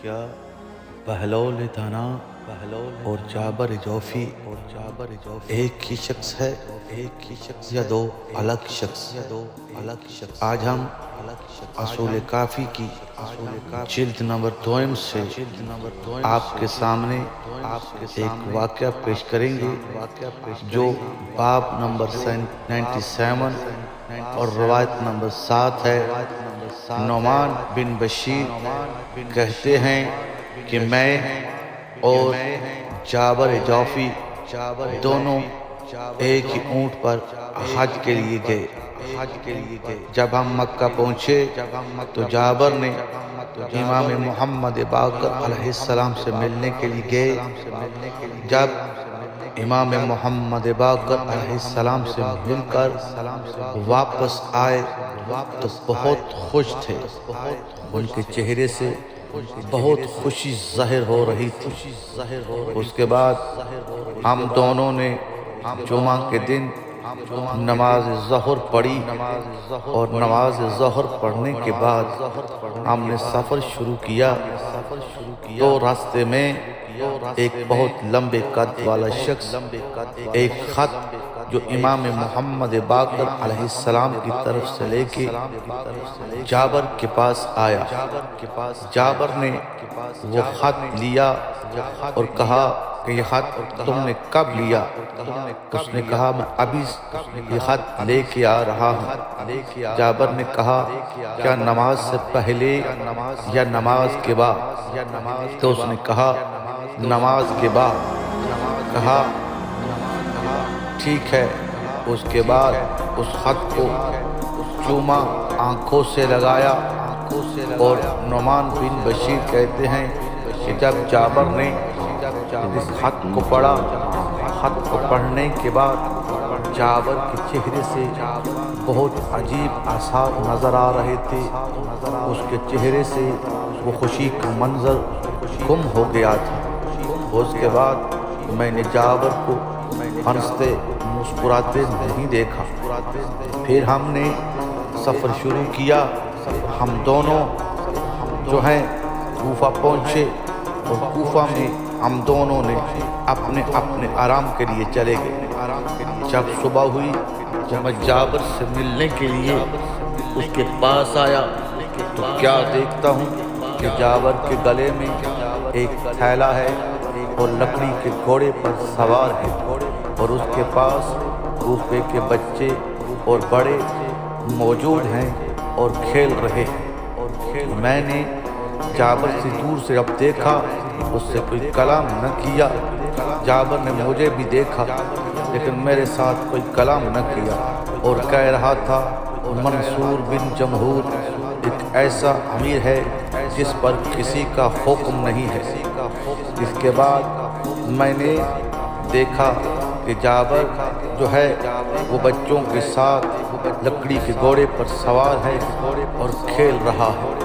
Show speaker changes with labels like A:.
A: کیا بہلول دانا اور جابر جوفی ایک ہی شخص ہے یا دو الگ شخص؟ آج ہم اصول کافی کی جلد نمبر 2 سے آپ کے سامنے ایک واقعہ پیش کریں گے جو باب نمبر 97 اور روایت نمبر 7 ہے۔ نعمان بن بشیر کہتے ہیں کہ میں اور جابر جوفی دونوں ایک ہی اونٹ پر حج کے لیے گئے۔ جب ہم مکہ پہنچے تو جابر نے امام محمد باقر علیہ السلام سے ملنے کے لیے گئے۔ جب امام محمد باقر علیہ السلام سے مل کر واپس آئے تو بہت خوش تھے، ان کے چہرے سے بہت خوشی ظاہر ہو رہی تھی۔ اس کے بعد ہم دونوں نے جمعہ کے دن نماز ظہر پڑھی اور نماز ظہر پڑھنے کے بعد ہم نے سفر شروع کیا۔ تو راستے میں ایک بہت لمبے قد والا شخص ایک خط جو امام محمد باقر علیہ السلام کی طرف سے لے کے جابر کے پاس آیا۔ جابر نے وہ خط لیا اور کہا کہ یہ خط تم نے کب لیا؟ اس نے کہا میں ابھی یہ خط لے کے آ رہا ہوں۔ جابر نے کہا کیا نماز سے پہلے یا نماز کے بعد؟ تو اس نے کہا نماز کے بعد۔ کہا ٹھیک ہے۔ اس کے بعد اس خط کو چوما، آنکھوں سے لگایا، اور نعمان بن بشیر کہتے ہیں کہ جب جابر نے اس خط کو پڑھا، خط کو پڑھنے کے بعد جابر کے چہرے سے بہت عجیب آثار نظر آ رہے تھے۔ اس کے چہرے سے وہ خوشی کا منظر گم ہو گیا تھا۔ اس کے بعد میں نے جابر کو ہنستے مسکراتے نہیں دیکھا۔ پھر ہم نے سفر شروع کیا۔ ہم دونوں جو ہیں کوفہ پہنچے اور کوفہ میں ہم دونوں نے اپنے اپنے آرام کے لیے چلے گئے۔ جب صبح ہوئی تو میں جابر سے ملنے کے لیے اس کے پاس آیا تو کیا دیکھتا ہوں کہ جابر کے گلے میں ایک تھیلا ہے اور لکڑی کے گھوڑے پر سوار ہے، اور اس کے پاس کوفے کے بچے اور بڑے موجود ہیں اور کھیل رہے ہیں۔ میں نے جابر سے دور سے اب دیکھا، اس سے کوئی کلام نہ کیا۔ جابر نے مجھے بھی دیکھا لیکن میرے ساتھ کوئی کلام نہ کیا، اور کہہ رہا تھا منصور بن جمہور ایک ایسا امیر ہے جس پر کسی کا حکم نہیں ہے۔ اس کے بعد میں نے دیکھا کہ جابر جو ہے وہ بچوں کے ساتھ لکڑی کے گھوڑے پر سوار ہے اور کھیل رہا ہے۔